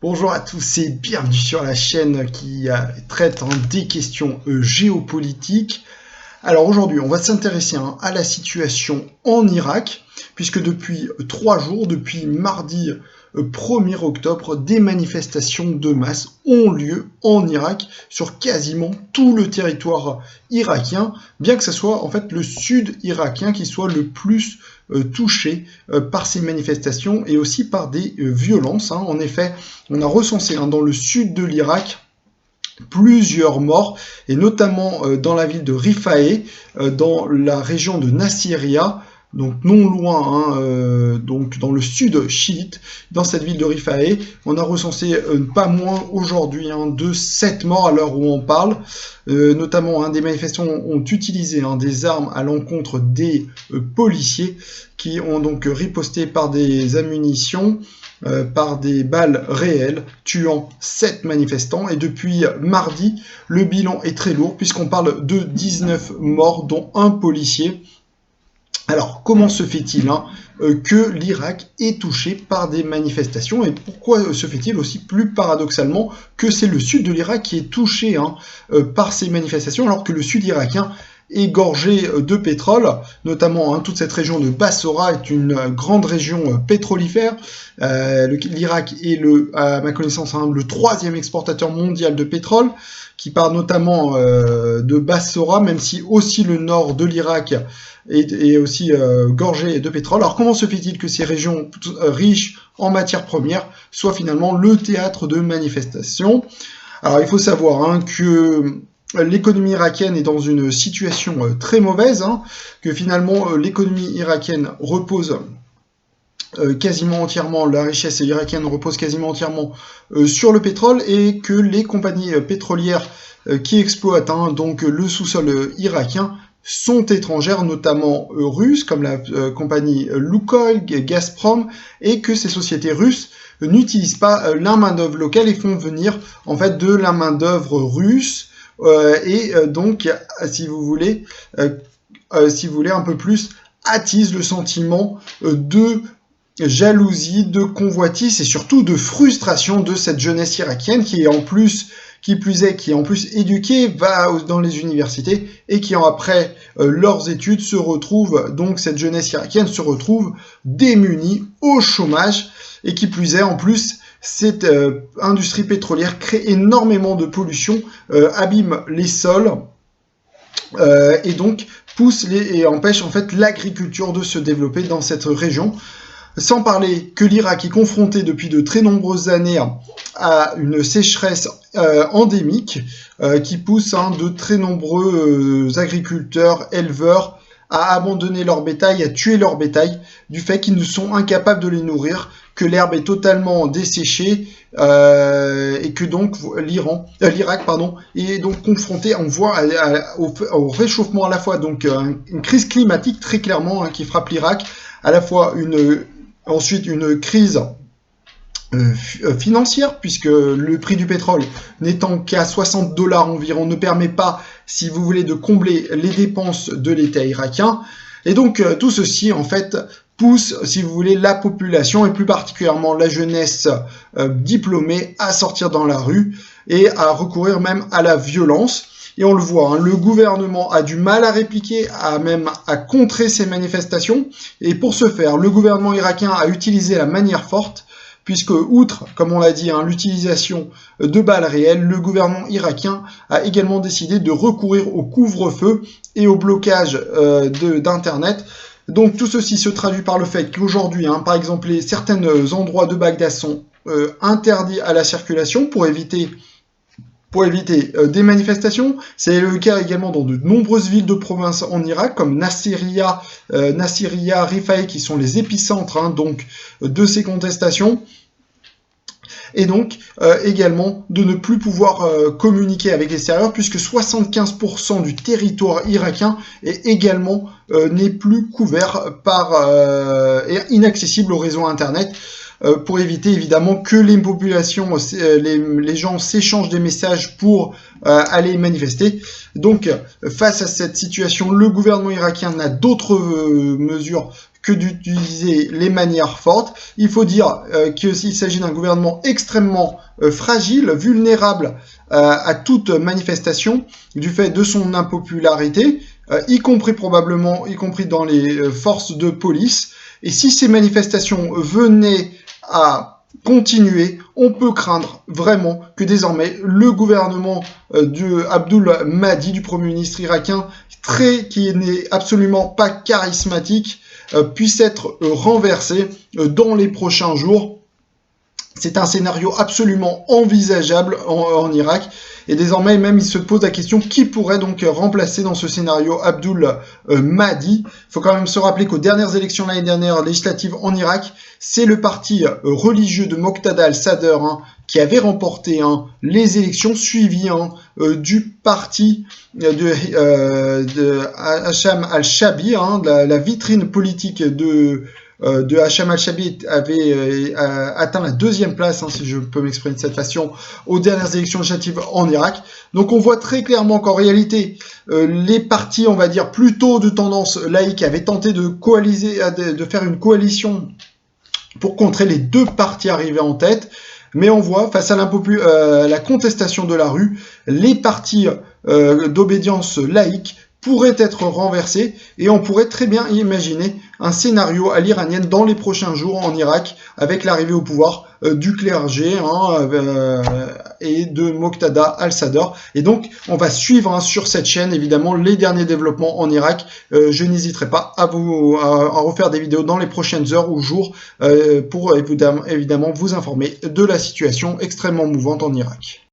Bonjour à tous et bienvenue sur la chaîne qui traite des questions géopolitiques. Alors aujourd'hui, on va s'intéresser à la situation en Irak, puisque depuis 3 jours, depuis mardi 1er octobre, des manifestations de masse ont lieu en Irak sur quasiment tout le territoire irakien, bien que ce soit en fait le sud irakien qui soit le plus touché par ces manifestations et aussi par des violences. En effet, on a recensé dans le sud de l'Irak plusieurs morts, et notamment dans la ville de Rifaë, dans la région de Nassiriya, donc non loin, donc dans le sud chiite, dans cette ville de Rifaë, on a recensé pas moins aujourd'hui de 7 morts à l'heure où on parle, notamment des manifestants ont utilisé des armes à l'encontre des policiers qui ont donc riposté par des ammunitions, par des balles réelles, tuant 7 manifestants. Et depuis mardi, le bilan est très lourd, puisqu'on parle de 19 morts, dont un policier. Alors, comment se fait-il que l'Irak est touché par des manifestations, et pourquoi se fait-il aussi plus paradoxalement que c'est le sud de l'Irak qui est touché par ces manifestations, alors que le sud irakien est gorgé de pétrole, notamment toute cette région de Bassora est une grande région pétrolifère. L'Irak est, à ma connaissance, le 3e exportateur mondial de pétrole, qui part notamment de Bassora, même si aussi le nord de l'Irak est aussi gorgé de pétrole. Alors comment se fait-il que ces régions riches en matières premières soient finalement le théâtre de manifestations? Alors il faut savoir que l'économie irakienne est dans une situation très mauvaise, que finalement l'économie irakienne repose quasiment entièrement, la richesse irakienne repose quasiment entièrement sur le pétrole, et que les compagnies pétrolières qui exploitent donc le sous-sol irakien sont étrangères, notamment russes, comme la compagnie Lukoil, Gazprom, et que ces sociétés russes n'utilisent pas la main-d'œuvre locale et font venir en fait de la main-d'œuvre russe, et donc, si vous voulez un peu plus, attise le sentiment de jalousie, de convoitise et surtout de frustration de cette jeunesse irakienne qui est en plus éduquée, va dans les universités, et qui après leurs études se retrouve, donc cette jeunesse irakienne se retrouve démunie, au chômage, et qui plus est, en plus, cette industrie pétrolière crée énormément de pollution, abîme les sols, et donc et empêche en fait l'agriculture de se développer dans cette région. Sans parler que l'Irak est confronté depuis de très nombreuses années à une sécheresse endémique qui pousse de très nombreux agriculteurs, éleveurs à abandonner leur bétail, à tuer leur bétail, du fait qu'ils ne sont incapables de les nourrir, que l'herbe est totalement desséchée, et que donc l'Irak est donc confronté, on voit, au réchauffement à la fois, donc une crise climatique très clairement qui frappe l'Irak, à la fois ensuite une crise financière, puisque le prix du pétrole n'étant qu'à 60 $ environ ne permet pas, si vous voulez, de combler les dépenses de l'État irakien. Et donc tout ceci en fait pousse, si vous voulez, la population et plus particulièrement la jeunesse diplômée à sortir dans la rue et à recourir même à la violence. Et on le voit, le gouvernement a du mal à répliquer, à contrer ces manifestations. Et pour ce faire, le gouvernement irakien a utilisé la manière forte, puisque outre, comme on l'a dit, l'utilisation de balles réelles, le gouvernement irakien a également décidé de recourir au couvre-feu et au blocage d'Internet. Donc tout ceci se traduit par le fait qu'aujourd'hui, par exemple, certains endroits de Bagdad sont interdits à la circulation pour éviter des manifestations. C'est le cas également dans de nombreuses villes de province en Irak, comme Nassiriya, Rifaë, qui sont les épicentres donc de ces contestations. Et donc également de ne plus pouvoir communiquer avec l'extérieur, puisque 75% du territoire irakien est également n'est plus couvert et inaccessible au réseau internet, pour éviter évidemment que les populations, les gens s'échangent des messages pour aller manifester. Donc face à cette situation, le gouvernement irakien n'a d'autre mesure que d'utiliser les manières fortes. Il faut dire qu'il s'agit d'un gouvernement extrêmement fragile, vulnérable à toute manifestation du fait de son impopularité, y compris dans les forces de police. Et si ces manifestations venaient à continuer, on peut craindre vraiment que désormais le gouvernement de Abdul Mahdi, du Premier ministre irakien, qui n'est absolument pas charismatique, puisse être renversé dans les prochains jours. C'est un scénario absolument envisageable en Irak. Et désormais, même, il se pose la question qui pourrait donc remplacer dans ce scénario Abdul Mahdi. Il faut quand même se rappeler qu'aux dernières élections l'année dernière, législatives en Irak, c'est le parti religieux de Moqtada al-Sadr qui avait remporté les élections, suivies du parti de Hacham al-Shabi, la vitrine politique de Hacham al-Shabi avait atteint la 2e place, si je peux m'exprimer de cette façon, aux dernières élections législatives en Irak. Donc on voit très clairement qu'en réalité, les partis, on va dire, plutôt de tendance laïque avaient tenté de faire une coalition pour contrer les 2 partis arrivés en tête. Mais on voit, face à la contestation de la rue, les partis d'obédience laïque pourrait être renversé et on pourrait très bien imaginer un scénario à l'iranienne dans les prochains jours en Irak avec l'arrivée au pouvoir du clergé et de Moqtada al-Sadr. Et donc on va suivre sur cette chaîne évidemment les derniers développements en Irak. Je n'hésiterai pas à refaire des vidéos dans les prochaines heures ou jours pour évidemment vous informer de la situation extrêmement mouvante en Irak.